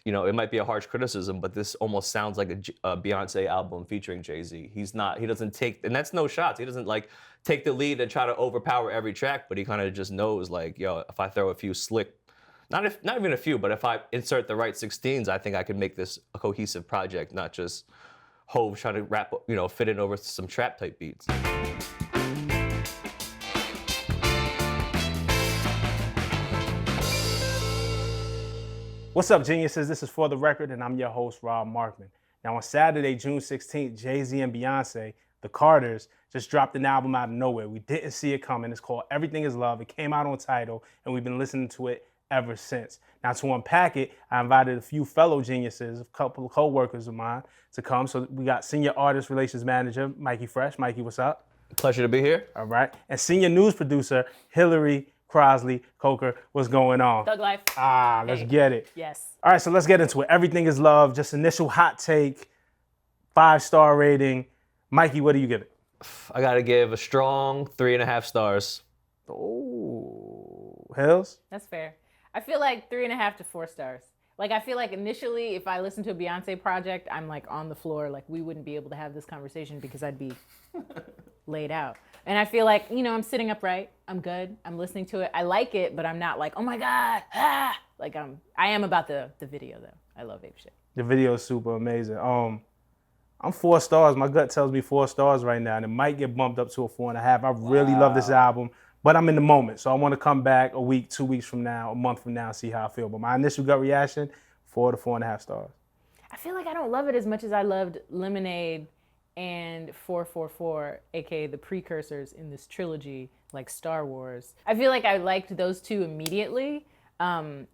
you know, it might be a harsh criticism, but this almost sounds like a Beyonce album featuring Jay-Z. He doesn't take, and that's no shots. He doesn't like take the lead and try to overpower every track, but he kind of just knows like, yo, if I throw a few slick, not even a few, but if I insert the right 16s, I think I can make this a cohesive project, not just Hov trying to rap, you know, fit in over some trap type beats. What's up, geniuses? This is For the Record, and I'm your host, Rob Markman. Now, on Saturday, June 16th, Jay-Z and Beyoncé, the Carters, just dropped an album out of nowhere. We didn't see it coming. It's called Everything Is Love. It came out on Tidal, and we've been listening to it ever since. Now, to unpack it, I invited a few fellow geniuses, a couple of co-workers of mine, to come. So we got Senior Artist Relations Manager, Mikey Fresh. Mikey, what's up? Pleasure to be here. All right. And Senior News Producer, Hillary Crosley-Coker. What's going on? Thug life. Let's get it. Yes. All right, so let's get into it. Everything Is Love, just initial hot take, 5-star rating. Mikey, what do you give it? I gotta give a strong 3.5 stars. Oh, Hills? That's fair. I feel like 3.5 to 4 stars. Like, I feel like initially, if I listen to a Beyonce project, I'm like on the floor. Like, we wouldn't be able to have this conversation because I'd be laid out. And I feel like, you know, I'm sitting upright. I'm good. I'm listening to it. I like it, but I'm not like, oh my God, ah! Like, I am about the video, though. I love Ape Shit. The video is super amazing. I'm 4 stars. My gut tells me 4 stars right now, and it might get bumped up to a 4.5. I really love this album, but I'm in the moment. So I want to come back a week, 2 weeks from now, a month from now, and see how I feel. But my initial gut reaction, 4 to 4.5 stars. I feel like I don't love it as much as I loved Lemonade and 444, aka the precursors in this trilogy, like Star Wars. I feel like I liked those two immediately, and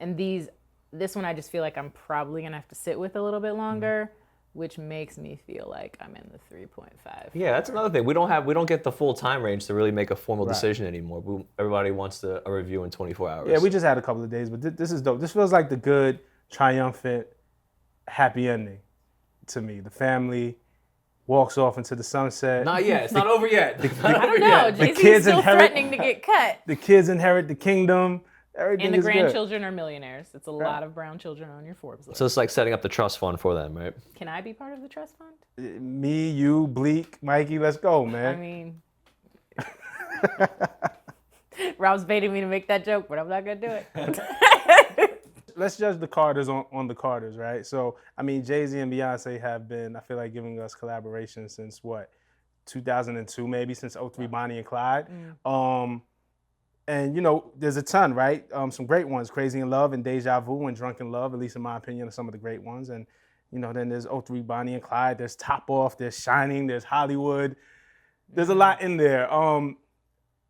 this one I just feel like I'm probably gonna have to sit with a little bit longer, which makes me feel like I'm in the 3.5. Yeah, that's another thing. We don't get the full time range to really make a formal decision anymore. Everybody wants a review in 24 hours. Yeah, we just had a couple of days, but this is dope. This feels like the good, triumphant, happy ending to me. The family walks off into the sunset. Not yet. It's not over yet. I don't know. Jay-Z's still threatening to get cut. The kids inherit the kingdom. Everything And the is grandchildren are millionaires. It's a lot of brown children on your Forbes list. So it's like setting up the trust fund for them, right? Can I be part of the trust fund? Me, you, Bleak, Mikey, let's go, I man. mean, Rob's baiting me to make that joke, but I'm not going to do it. Let's judge the Carters on the Carters, right? So, I mean, Jay-Z and Beyonce have been, I feel like, giving us collaborations since, 2002 maybe, since 03 Bonnie and Clyde. And, you know, there's a ton, right? Some great ones, Crazy in Love and Deja Vu and Drunk in Love, at least in my opinion, are some of the great ones. And, you know, then there's 03 Bonnie and Clyde, there's Top Off, there's Shining, there's Hollywood. There's a lot in there.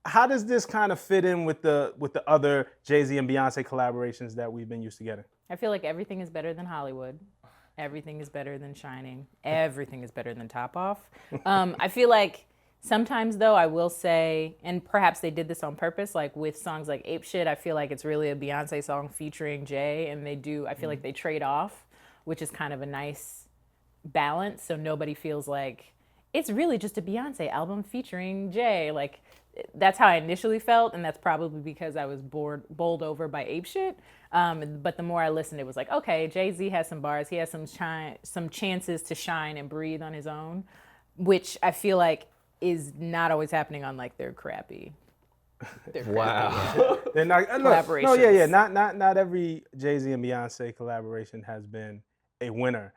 How does this kind of fit in with the other Jay-Z and Beyonce collaborations that we've been used to getting? I feel like everything is better than Hollywood. Everything is better than Shining. Everything is better than Top Off. I feel like sometimes, though, I will say, and perhaps they did this on purpose, like with songs like Ape Shit, I feel like it's really a Beyonce song featuring Jay, and I feel like they trade off, which is kind of a nice balance, so nobody feels like it's really just a Beyonce album featuring Jay. Like, that's how I initially felt, and that's probably because I was bowled over by Ape Shit. But the more I listened, it was like, okay, Jay-Z has some bars. He has some chances to shine and breathe on his own, which I feel like is not always happening on like their crappy. Wow. They're not collaborations. No, yeah. Not every Jay-Z and Beyonce collaboration has been a winner.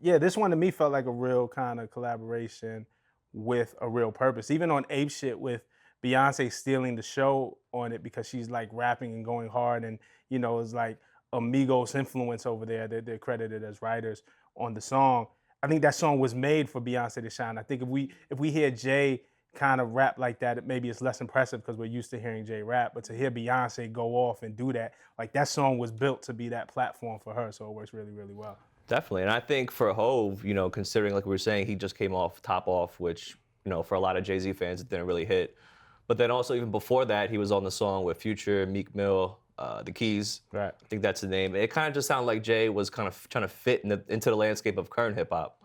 This one to me felt like a real kind of collaboration with a real purpose. Even on Ape Shit, with Beyonce stealing the show on it because she's like rapping and going hard, and you know, it's like Amigos influence over there. They're credited as writers on the song. I think that song was made for Beyonce to shine. I think if we hear Jay kind of rap like that, maybe it's less impressive because we're used to hearing Jay rap. But to hear Beyonce go off and do that, like that song was built to be that platform for her. So it works really, really well. Definitely. And I think for Hov, you know, considering like we were saying, he just came off Top Off, which, you know, for a lot of Jay-Z fans, it didn't really hit. But then also even before that, he was on the song with Future, Meek Mill, The Keys. Right. I think that's the name. It kind of just sounded like Jay was kind of trying to fit into the landscape of current hip hop.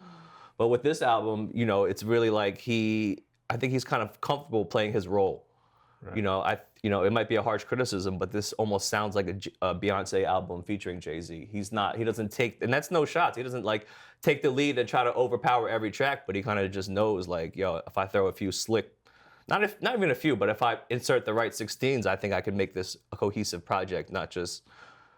But with this album, you know, it's really like I think he's kind of comfortable playing his role. Right. You know, it might be a harsh criticism, but this almost sounds like a Beyonce album featuring Jay-Z. He doesn't take, and that's no shots. He doesn't like take the lead and try to overpower every track, but he kind of just knows like, yo, if I throw a few slick, not even a few, but if I insert the right 16s, I think I can make this a cohesive project, not just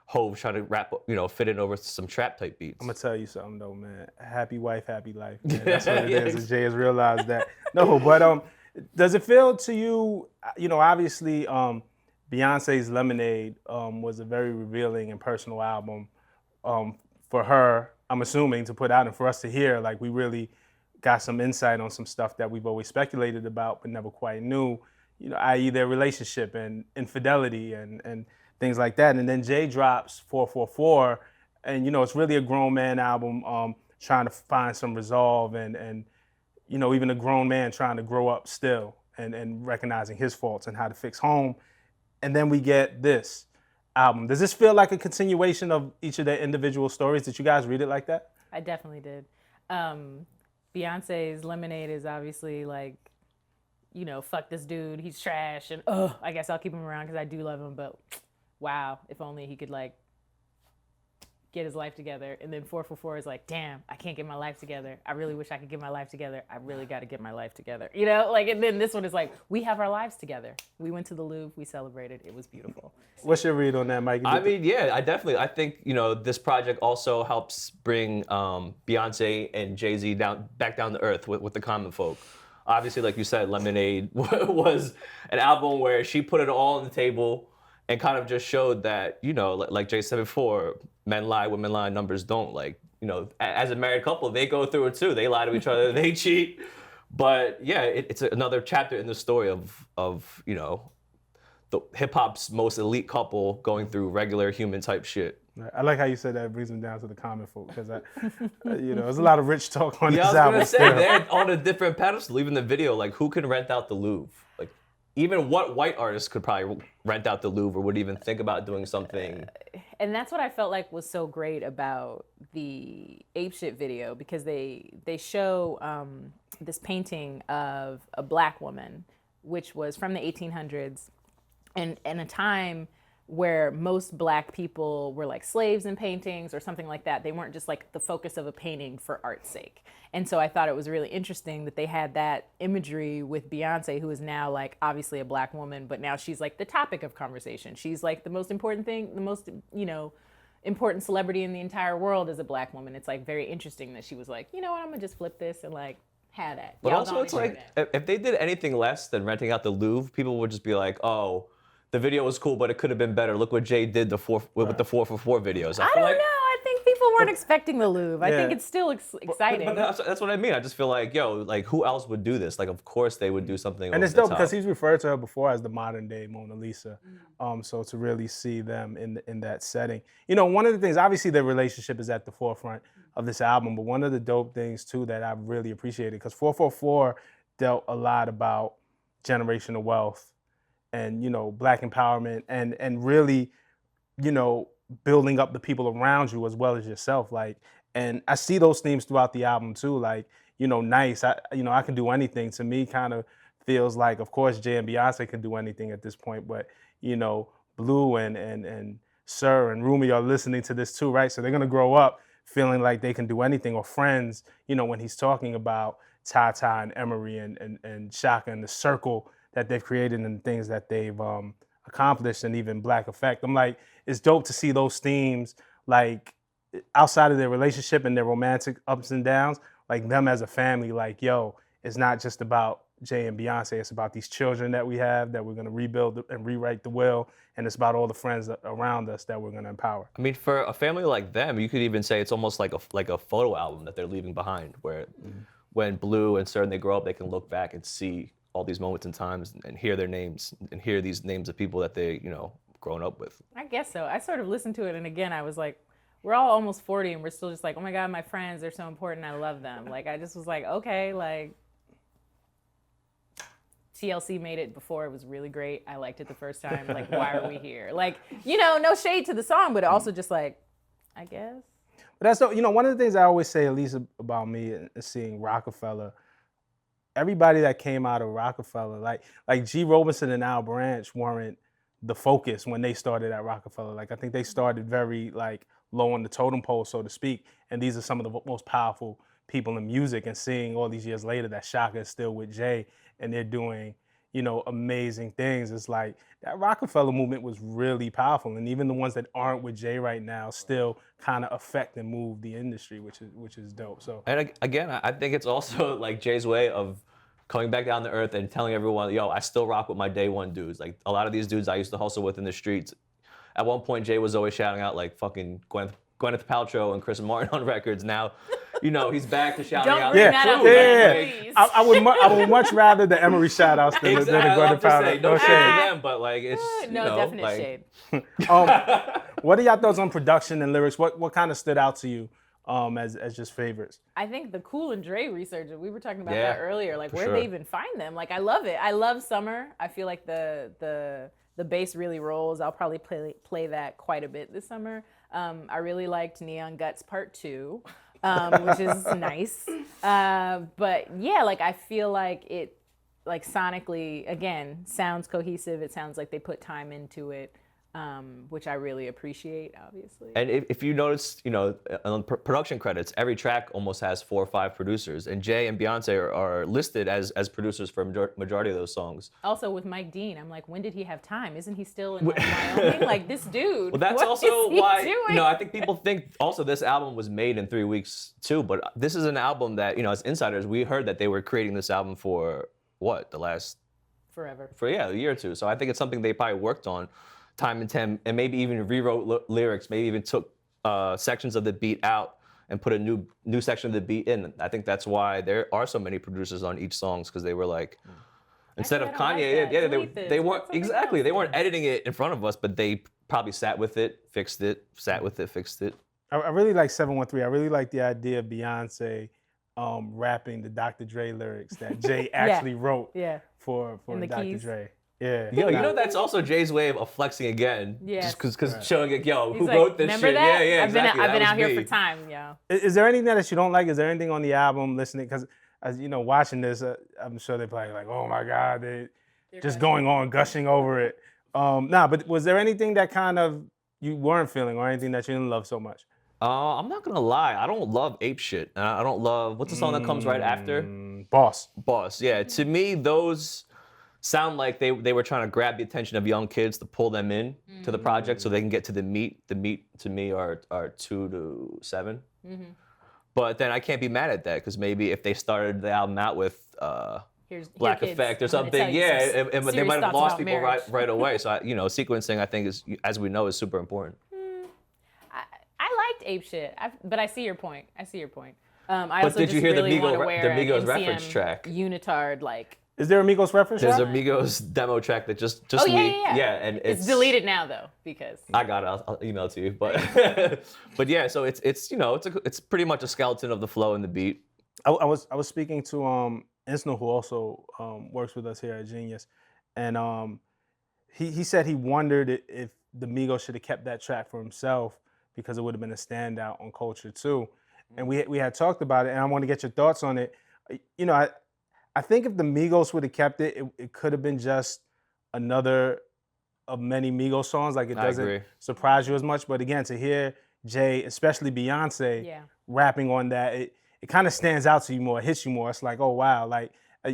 Hove trying to fit it over some trap type beats. I'm gonna tell you something though, man. Happy wife, happy life. Man. That's what it is. And Jay has realized that. No, but does it feel to you? Obviously, Beyonce's Lemonade was a very revealing and personal album for her. I'm assuming to put out and for us to hear. Like we really got some insight on some stuff that we've always speculated about but never quite knew. I.e. their relationship and infidelity and things like that. And then Jay drops 444, and it's really a grown man album trying to find some resolve and even a grown man trying to grow up still and recognizing his faults and how to fix home. And then we get this album. Does this feel like a continuation of each of their individual stories? Did you guys read it like that? I definitely did. Beyonce's Lemonade is obviously like, fuck this dude, he's trash, and I guess I'll keep him around because I do love him, but wow, if only he could like get his life together. And then 444 is like, damn, I can't get my life together. I really wish I could get my life together. I really got to get my life together. And then this one is like, we have our lives together. We went to the Louvre, we celebrated. It was beautiful. What's your read on that, Mikey? I think, this project also helps bring Beyonce and Jay-Z back down to earth with the common folk. Obviously, like you said, Lemonade was an album where she put it all on the table and kind of just showed that, like Jay said before, men lie, women lie, numbers don't. Like, as a married couple, they go through it too. They lie to each other, they cheat. But yeah, it's another chapter in the story of the hip hop's most elite couple going through regular human type shit. I like how you said that brings them down to the common folk because, there's a lot of rich talk on this album. I was gonna say, they're on a different pedestal. Even the video, like, who can rent out the Louvre? Like, even what white artist could probably rent out the Louvre or would even think about doing something? And that's what I felt like was so great about the Ape Shit video, because they show this painting of a black woman, which was from the 1800s, and in a time where most black people were like slaves in paintings or something like that. They weren't just like the focus of a painting for art's sake. And so I thought it was really interesting that they had that imagery with Beyonce, who is now like obviously a black woman, but now she's like the topic of conversation. She's like the most important thing, the most, important celebrity in the entire world is a black woman. It's like very interesting that she was like, you know what, I'm gonna just flip this and like have that. But also it's like, if they did anything less than renting out the Louvre, people would just be like, oh, the video was cool, but it could have been better. Look what Jay did with the 444 videos. I don't know. I think people weren't expecting the Louvre. I think it's still exciting. But that's what I mean. I just feel like, like, who else would do this? Like, of course they would do something. And it's dope because he's referred to her before as the modern day Mona Lisa. So to really see them in that setting. One of the things, obviously their relationship is at the forefront of this album, but one of the dope things too that I really appreciated, because 444 dealt a lot about generational wealth and, black empowerment and really, building up the people around you as well as yourself. Like, and I see those themes throughout the album too. Like, nice. I can do anything. To me, kind of feels like, of course, Jay and Beyonce can do anything at this point, but, Blue and Sir and Rumi are listening to this too, right? So they're gonna grow up feeling like they can do anything. Or Friends, when he's talking about Tata and Emery and Shaka and the circle that they've created and things that they've accomplished, and even Black Effect. I'm like, it's dope to see those themes, like, outside of their relationship and their romantic ups and downs, like them as a family, like, yo, it's not just about Jay and Beyonce, it's about these children that we have that we're gonna rebuild and rewrite the will, and it's about all the friends around us that we're gonna empower. I mean, for a family like them, you could even say it's almost like a photo album that they're leaving behind, where when Blue and Sir, they grow up, they can look back and see all these moments and times and hear their names and hear these names of people that they, grown up with. I guess so. I sort of listened to it, and again, I was like, we're all almost 40 and we're still just like, oh my God, my friends, they're so important, I love them. Like, I just was like, okay, like, TLC made it before, it was really great. I liked it the first time. Like, why are we here? Like, no shade to the song, but also just like, I guess. But that's, one of the things I always say, at least about me, is seeing Rockefeller everybody that came out of Rockefeller, like G. Robinson and Al Branch weren't the focus when they started at Rockefeller. Like I think they started very like low on the totem pole, so to speak. And these are some of the most powerful people in music. And seeing all these years later that Shaka is still with Jay and they're doing, amazing things. It's like that Rockefeller movement was really powerful. And even the ones that aren't with Jay right now still kind of affect and move the industry, which is dope. So And again, I think it's also like Jay's way of coming back down to earth and telling everyone, yo, I still rock with my day one dudes. Like a lot of these dudes I used to hustle with in the streets. At one point, Jay was always shouting out like fucking Gwyneth Paltrow and Chris Martin on records. Now, he's back to shouting out. Bring that up, please. I would much rather the Emery shout outs than the Gwyneth Paltrow. No shade to them, but like it's definite like, shade. What are y'all thoughts on production and lyrics? What kind of stood out to you as just favorites? I think the Cool and Dre research, we were talking about Yeah, that earlier. Like, for where sure. they even find them? Like, I love it. I love Summer. I feel like the bass really rolls. I'll probably play that quite a bit this summer. I really liked Neon Guts Part 2, which is nice. But yeah, like I feel like it, like sonically, again, sounds cohesive. It sounds like they put time into it, which I really appreciate, obviously. And if you notice, on production credits, every track almost has 4 or 5 producers, and Jay and Beyonce are listed as producers for a majority of those songs. Also with Mike Dean, I'm like, when did he have time? Isn't he still in Wyoming? Like this dude. Well, that's what also is he why doing? I think people think also this album was made in 3 weeks too. But this is an album that as insiders we heard that they were creating this album for the last Forever. a year or two. So I think it's something they probably worked on time and time, and maybe even rewrote lyrics, maybe even took sections of the beat out and put a new section of the beat in. I think that's why there are so many producers on each songs, because they were like, instead of Actually, I don't Kanye, like that. Delete they this. weren't Put something exactly else they in. weren't editing it in front of us, but they probably sat with it, fixed it, fixed it. I really like 713. I really like the idea of Beyonce rapping the Dr. Dre lyrics that Jay actually wrote Yeah. for In the Dr. keys. Dre. Yeah. Yo, that's also Jay's way of flexing again. Yes. Just because showing like, yo, He's who like, wrote this remember shit? that? Yeah, I've been, exactly. I've been That out was here me. for time, yo. Is there anything that you don't like? Is there anything on the album listening? Because as watching this, I'm sure they're probably like, oh my God, they're just going on gushing over it. But was there anything that kind of you weren't feeling, or anything that you didn't love so much? I'm not gonna lie, I don't love Ape Shit. And I don't love, what's the song that comes right after? Boss. Boss. Yeah, to me, those sound like they were trying to grab the attention of young kids to pull them in to the project so they can get to the meat. The meat to me are 2 to 7. But then I can't be mad at that, because maybe if they started the album out with Black Here, kids, Effect or I'm gonna something, tell you yeah, some they serious might have thoughts lost about people marriage. right away. So sequencing, I think, is, as we know, is super important. I liked Ape Shit, but I see your point. I But also did you just hear the really want to Migos wear an reference MCM track? Unitard, like. Is there a Migos reference? There's track? a Migos demo track that just Oh leaked. yeah. and It's deleted now though, because. I got it. I'll email it to you. But but yeah, so it's pretty much a skeleton of the flow and the beat. I was speaking to Insno, who also works with us here at Genius, and he said he wondered if the Migos should have kept that track for himself, because it would have been a standout on Culture too. And we had talked about it, and I want to get your thoughts on it. I think if the Migos would have kept it, it could have been just another of many Migos songs. Like, it I doesn't agree. surprise you as much. But again, to hear Jay, especially Beyonce, Yeah. rapping on that, it kind of stands out to you more. It hits you more. It's like, oh wow, like I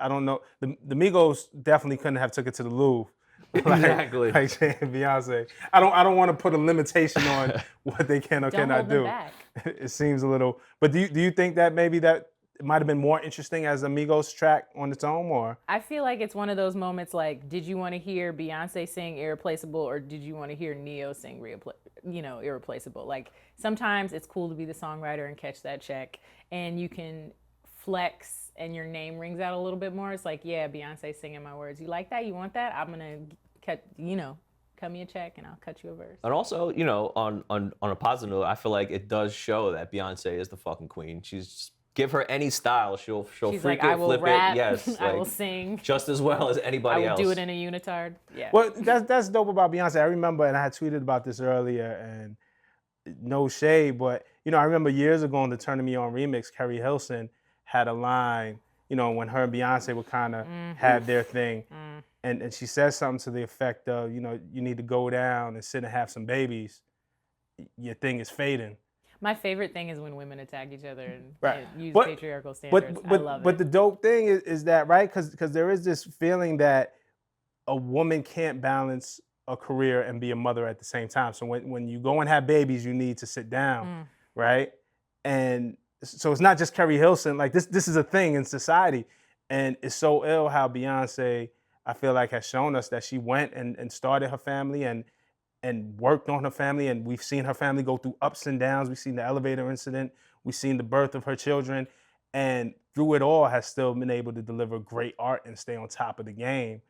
don't know. The Migos definitely couldn't have took it to the Louvre. Exactly. Like Jay and Beyonce. I don't want to put a limitation on what they can or Don't cannot hold them do. back. It seems a little. But do you think that maybe that it might have been more interesting as a Migos track on its own, or? I feel like it's one of those moments like, did you want to hear Beyonce sing Irreplaceable, or did you want to hear Neo sing Irreplaceable? Like, sometimes it's cool to be the songwriter and catch that check, and you can flex and your name rings out a little bit more. It's like, yeah, Beyonce singing my words. You like that? You want that? I'm going to cut me a check and I'll cut you a verse. And also, on a positive note, I feel like it does show that Beyonce is the fucking queen. She's give her any style, she'll She's freak like, I it, will flip rap, it. Yes, I will like, sing, just as well as I anybody will else. do it in a unitard. Yeah. Well, that's dope about Beyonce. I remember, and I had tweeted about this earlier, and no shade, but I remember years ago on the Turning Me On remix, Kerry Hilson had a line, when her and Beyonce would kind of have their thing. And she says something to the effect of, you need to go down and sit and have some babies. Your thing is fading. My favorite thing is when women attack each other and, Right. and use But- patriarchal standards. I love But it. the dope thing is that, right? Because there is this feeling that a woman can't balance a career and be a mother at the same time. So when you go and have babies, you need to sit down, right? And so it's not just Kerry Hilson. Like this is a thing in society. And it's so ill how Beyonce, I feel like, has shown us that she went and started her family and worked on her family. And we've seen her family go through ups and downs. We've seen the elevator incident. We've seen the birth of her children. And through it all has still been able to deliver great art and stay on top of the game.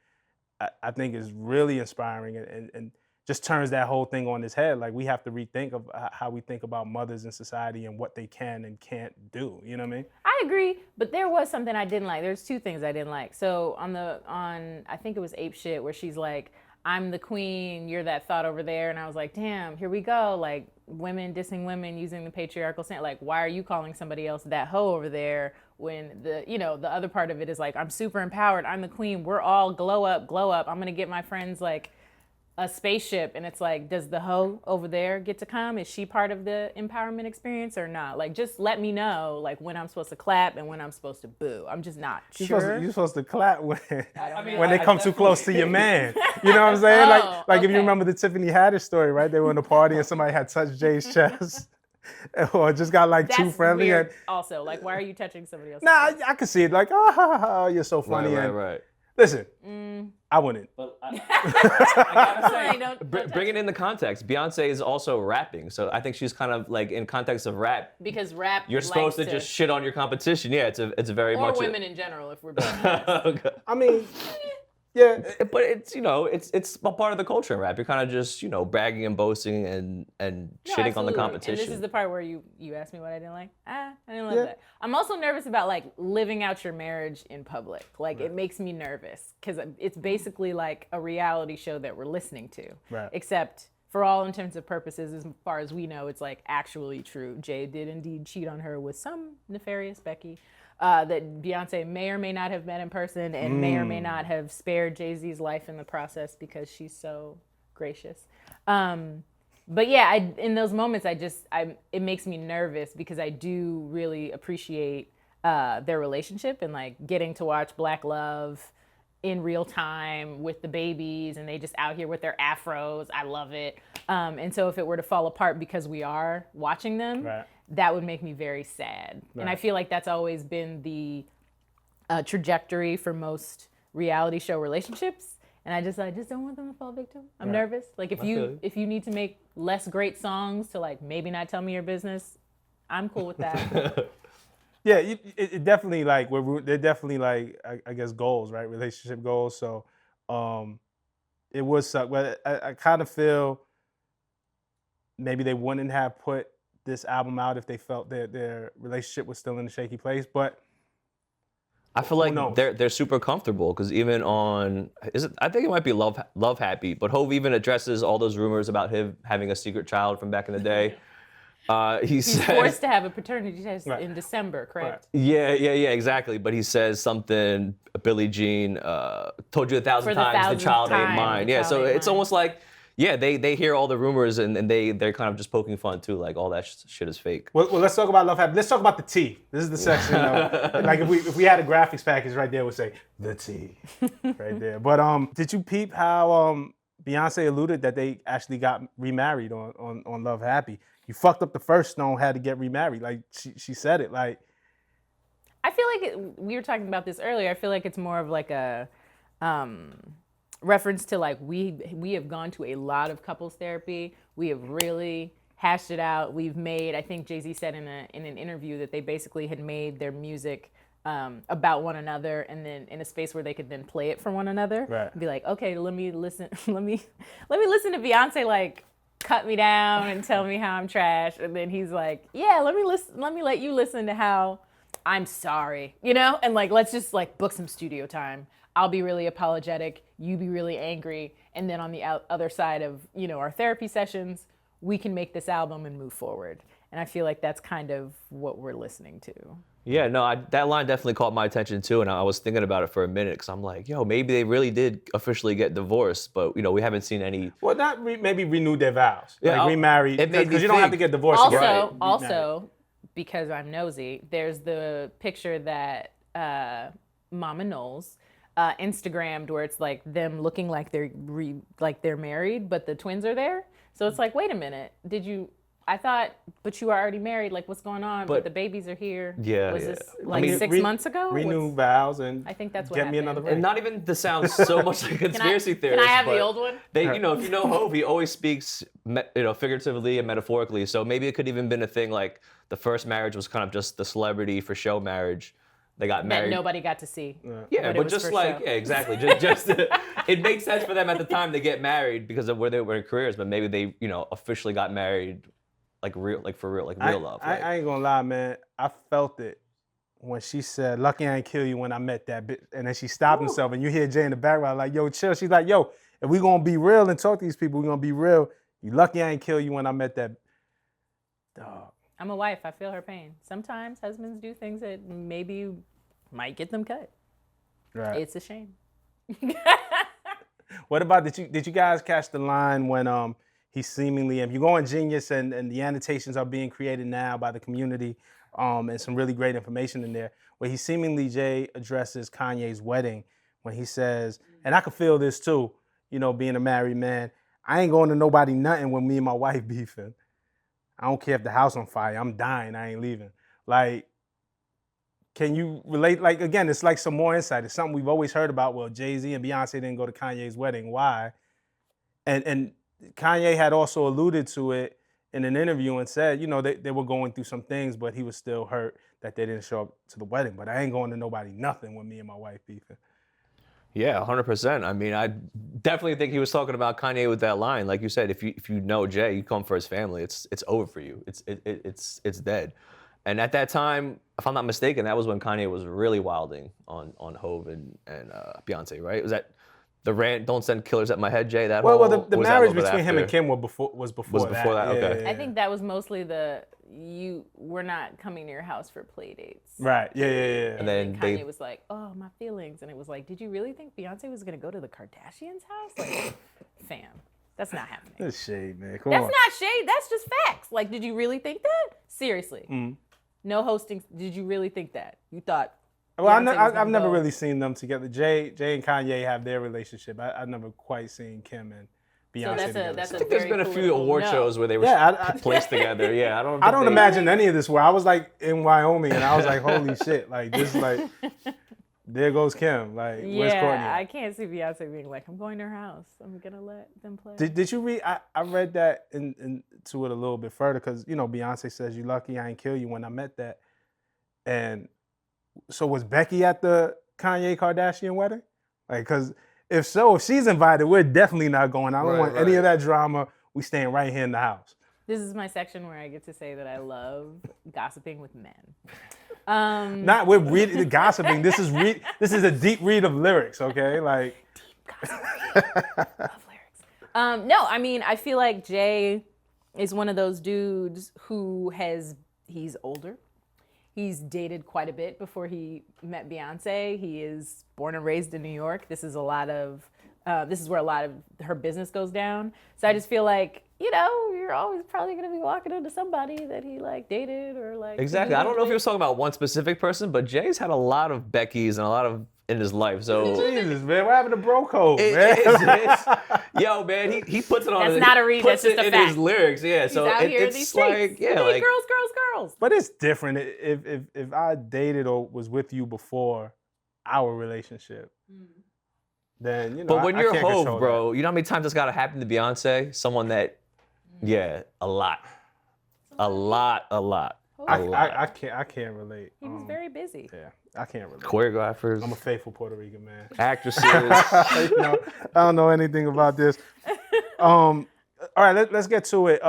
I think is really inspiring and just turns that whole thing on its head. Like, we have to rethink of how we think about mothers in society and what they can and can't do. You know what I mean? I agree, but there was something I didn't like. There's two things I didn't like. So on I think it was Ape Shit, where she's like, I'm the queen, you're that thought over there. And I was like, damn, here we go. Like, women dissing women using the patriarchal standard. Like, why are you calling somebody else that hoe over there when the other part of it is like, I'm super empowered, I'm the queen, we're all glow up. I'm gonna get my friends like a spaceship. And it's like, does the hoe over there get to come? Is she part of the empowerment experience or not? Like, just let me know like when I'm supposed to clap and when I'm supposed to boo. I'm just not sure. You're supposed to clap when when they come too close to your man. You know what I'm saying? Like if you okay. remember the Tiffany Haddish story, right? They were in a party and somebody had touched Jay's chest. Or just got like too That's friendly. weird And also, like, why are you touching somebody else? nah, I could see it. Like, oh, ha, ha, ha, you're so funny. Right. Listen, I wouldn't. But I gotta say, Don't bring it into context. Beyonce is also rapping, so I think she's kind of like in context of rap. because rap You're supposed to likes just shit on your competition. Yeah, it's a very or much women in general, if we're being honest. Okay. I mean, yeah. But it's it's a part of the culture in rap. You're kind of just bragging and boasting and No, shitting on the absolutely. competition. And this is the part where you asked me what I didn't like. I didn't like Yeah. that. I'm also nervous about like living out your marriage in public. Like it makes me nervous because it's basically like a reality show that we're listening to. Right. Except for all intents and purposes, as far as we know, it's like actually true. Jay did indeed cheat on her with some nefarious Becky. That Beyonce may or may not have met in person and may or may not have spared Jay-Z's life in the process because she's so gracious. But yeah, in those moments, it makes me nervous because I do really appreciate their relationship and like getting to watch Black Love in real time with the babies and they just out here with their afros. I love it. And so if it were to fall apart because we are watching them, Right. that would make me very sad. And I feel like that's always been the trajectory for most reality show relationships. And I just don't want them to fall victim. I'm nervous. Like if feel you need to make less great songs to like maybe not tell me your business, I'm cool with that. Yeah, it definitely like they're definitely like I guess goals, right? Relationship goals. So it would suck, but I kind of feel maybe they wouldn't have put this album out if they felt that their relationship was still in a shaky place. But I feel knows? like they're super comfortable because even on I think it might be Love Happy, but Hove even addresses all those rumors about him having a secret child from back in the day. He He's says, forced to have a paternity test Right. in December, correct? yeah, exactly. But he says something, Billie Jean told you 1,000 For the times the 1,000th child ain't time, mine. the Yeah, child so ain't it's mine. almost like, yeah, they hear all the rumors and they're kind of just poking fun too, like all that shit is fake. well, let's talk about Love Happy. Let's talk about the T. This is the section. Like if we had a graphics package right there, it would say the T right there. But did you peep how Beyonce alluded that they actually got remarried on Love Happy? You fucked up the first stone, had to get remarried. Like she said it. Like I feel like we were talking about this earlier. I feel like it's more of like a reference to like we have gone to a lot of couples therapy. We have really hashed it out. We've made, I think Jay-Z said in an interview that they basically had made their music about one another and then in a space where they could then play it for one another. Right. And be like, okay, let me listen let me listen to Beyonce like cut me down and tell me how I'm trash. And then he's like, yeah, let me let you listen to how I'm sorry, and like, let's just like book some studio time. I'll be really apologetic. You be really angry. And then on the other side of, our therapy sessions, we can make this album and move forward. And I feel like that's kind of what we're listening to. Yeah, no, that line definitely caught my attention too, and I was thinking about it for a minute because I'm like, yo, maybe they really did officially get divorced, but we haven't seen any. Well, not maybe renewed their vows. Yeah, like remarried. it made me Because you don't have to think. get divorced. to get Also, remarried. also, because I'm nosy, there's the picture that Mama Knowles Instagrammed where it's like them looking like they're married, but the twins are there. So it's like, wait a minute, I thought, but you were already married. Like, what's going on? But the babies are here. Yeah, Was yeah. this like 6 months ago? Renew vows and I think that's what get me happened. another And ring. not even to sound so much like a conspiracy theorist. Can I have but the old one? They, if you know Hov, he always speaks, figuratively and metaphorically. So maybe it could even been a thing like the first marriage was kind of just the celebrity for show marriage. They got married. That nobody got to see. Yeah, it but was just for like show. yeah, exactly. Just it makes sense for them at the time to get married because of where they were in careers. But maybe they officially got married, like for real love. Like, I ain't gonna lie, man. I felt it when she said, "Lucky I ain't kill you when I met that bitch," and then she stopped herself, and you hear Jay in the background like, "Yo, chill." She's like, "Yo, if we gonna be real and talk to these people, we gonna be real. You lucky I ain't kill you when I met that dog." I'm a wife. I feel her pain. Sometimes husbands do things that maybe might get them cut. Right. It's a shame. What about did you guys catch the line when he seemingly, if you go on Genius and the annotations are being created now by the community, and some really great information in there, where he seemingly Jay addresses Kanye's wedding when he says, and I could feel this too, being a married man, I ain't going to nobody nothing when me and my wife beefing. I don't care if the house on fire, I'm dying, I ain't leaving. Like, can you relate? Like, again, it's like some more insight. It's something we've always heard about. Well, Jay-Z and Beyonce didn't go to Kanye's wedding. Why? And Kanye had also alluded to it in an interview and said, they were going through some things, but he was still hurt that they didn't show up to the wedding. But I ain't going to nobody nothing when me and my wife beefing. yeah, 100%. I mean, I definitely think he was talking about Kanye with that line. Like you said, if you know Jay, you come for his family. It's over for you. It's dead. And at that time, if I'm not mistaken, that was when Kanye was really wilding on Hov and Beyonce, right? Was that the rant? Don't send killers at my head, Jay. That Well, whole, the or was that a marriage little bit between him and after? Kim was before that. before that? Okay. I think that was mostly we're not coming to your house for play dates. Right. Yeah. And then then they- Kanye was like, "Oh, my feelings," and it was like, "Did you really think Beyonce was gonna go to the Kardashians' house?" Like, fam, that's not happening. That's shade, man. Come That's on. not shade. That's just facts. Like, did you really think that? Seriously. Mm. No hosting. Did you really think that? You thought? Well, Beyonce was I've gonna never go- really seen them together. Jay and Kanye have their relationship. I've never quite seen Kim and Beyonce together. that's I a think there's very been a few political award no. shows where they were Yeah, placed together. Yeah, I don't. I don't think they- imagine any of this where I was like in Wyoming and I was like, holy shit, like this is like, there goes Kim. Like, where's Courtney? Yeah, I can't see Beyonce being like, "I'm going to her house. I'm gonna let them play." Did you read? I read that into it a little bit further because Beyonce says you lucky I ain't kill you when I met that, and so was Becky at the Kanye Kardashian wedding? Like, because if she's invited, we're definitely not going. I don't want any of that drama. We staying right here in the house. This is my section where I get to say that I love gossiping with men. Not we're reading the gossiping. This is a deep read of lyrics. Okay, like Love lyrics. No, I mean, I feel like Jay is one of those dudes who he's older. He's dated quite a bit before he met Beyonce. He is born and raised in New York. This is where a lot of her business goes down. So I just feel like, you're always probably going to be walking into somebody that he dated or Exactly. I don't know if he was talking about one specific person, but Jay's had a lot of Beckys and a lot of in his life. So Jesus, man, what happened to bro code, man? yo, man, he puts it on. That's not a read, Puts that's just it a in fact. his lyrics. Yeah, so He's out here in it's these streets. like Hey, girls. But it's different if I dated or was with you before our relationship. Then But when I you're can't Hov, control bro, you know how many times that's got to happen to Beyonce? Someone that, yeah, a lot. that. I can't relate. He was very busy. Yeah, I can't relate. Choreographers, I'm a faithful Puerto Rican man. actresses. I don't know anything about this. All right, let's get to it.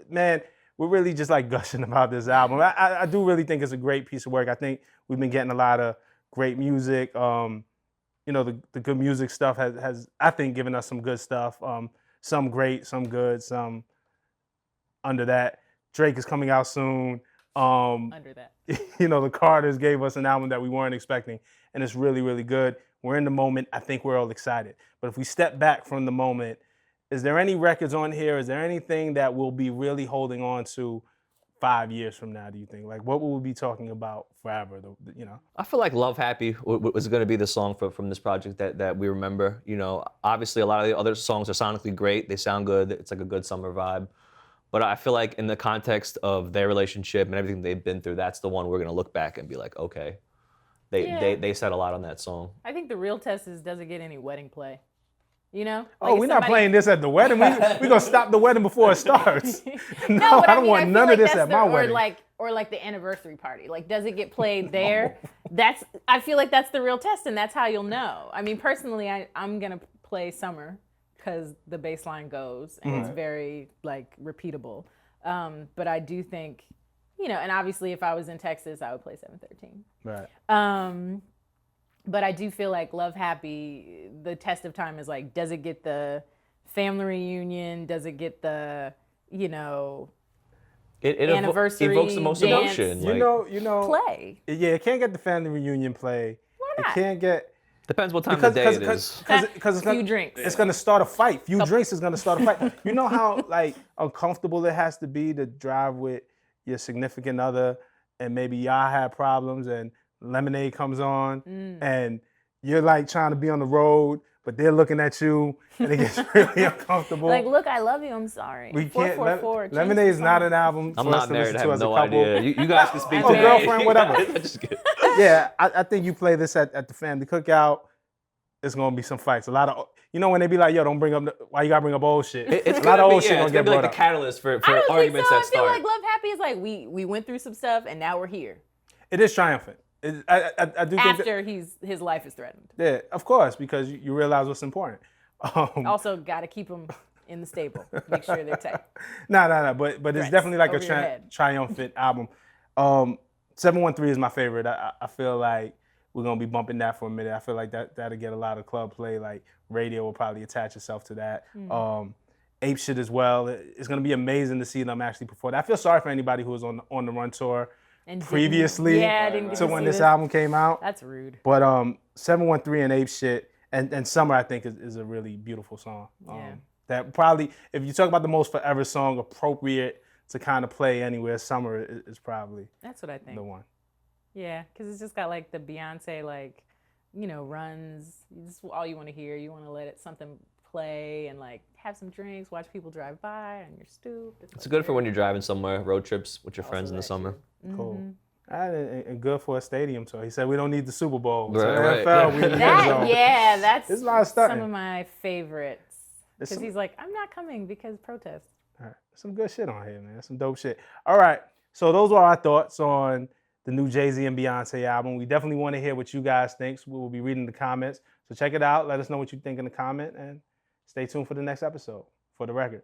Man, we're really just gushing about this album. I do really think it's a great piece of work. I think we've been getting a lot of great music. The good music stuff has I think given us some good stuff. Some great, some good, some under that. Drake is coming out soon. Under that. The Carters gave us an album that we weren't expecting, and it's really, really good. We're in the moment. I think we're all excited. But if we step back from the moment, is there any records on here? Is there anything that we'll be really holding on to 5 years from now, do you think? Like, what will we be talking about forever, I feel like Love Happy was going to be the song from this project that we remember. Obviously a lot of the other songs are sonically great. They sound good. It's like a good summer vibe. But I feel like in the context of their relationship and everything they've been through, that's the one we're going to look back and be like, okay, they said a lot on that song. I think the real test is, does it get any wedding play? We're not playing this at the wedding. We're going to stop the wedding before it starts. No, but I don't want none of this at my wedding. Or like the anniversary party. Like, does it get played there? I feel like that's the real test, and that's how you'll know. I mean, personally, I'm going to play Summer because the bass line goes, and it's very, repeatable. But I do think, and obviously if I was in Texas, I would play 713. Right. But I do feel like Love Happy, the test of time is like, does it get the family reunion? Does it get the, anniversary evokes the most dance, emotion. play? Yeah, it can't get the family reunion play. Why not? It can't get... Depends what time of day it is. Because few drinks. It's going to start a fight. Few drinks is going to start a fight. You know how, uncomfortable it has to be to drive with your significant other, and maybe y'all have problems, and Lemonade comes on, and you're trying to be on the road, but they're looking at you, and it gets really uncomfortable. Look, I love you. I'm sorry. We can't. Lemonade is not an album. I'm for us not to married. listen I to have as no a couple. idea. You guys can speak to me. Girlfriend, whatever. Just kidding. Yeah, I think you play this at the family cookout. It's gonna be some fights. A lot of, when they be like, "Yo, don't bring up why you gotta bring up old shit." It's a lot of old shit it's gonna get be brought the up. catalyst for I don't arguments think so. that start. I feel like Love Happy is like we went through some stuff and now we're here. It is triumphant. I do think after his life is threatened. Yeah, of course, because you realize what's important. Also, got to keep them in the stable. Make sure they're tight. No. But it's definitely like over a triumphant album. 713 is my favorite. I feel like we're gonna be bumping that for a minute. I feel like that'll get a lot of club play. Like radio will probably attach itself to that. Ape Shit as well. It's gonna be amazing to see them actually perform. I feel sorry for anybody who was on the Run tour And previously to when this album came out. That's rude. But 713 and Ape Shit and Summer, I think is a really beautiful song. That probably, if you talk about the most forever song appropriate to kind of play anywhere, Summer is probably that's what I think. the one. Yeah, because it's just got the Beyonce runs. This is all you want to hear. You want to let something play and have some drinks, watch people drive by on your stoop. It's good for when you're driving somewhere, road trips with your friends in the summer. Cool. And good for a stadium tour. He said we don't need the Super Bowl. Right, so right. NFL, we need the end zone. That's There's a lot of stunting. some of my favorites. Because he's like, I'm not coming because protest. All right. Some good shit on here, man. Some dope shit. All right. So those are our thoughts on the new Jay-Z and Beyonce album. We definitely want to hear what you guys think. We will be reading the comments. So check it out. Let us know what you think in the comment and stay tuned for the next episode. For the record.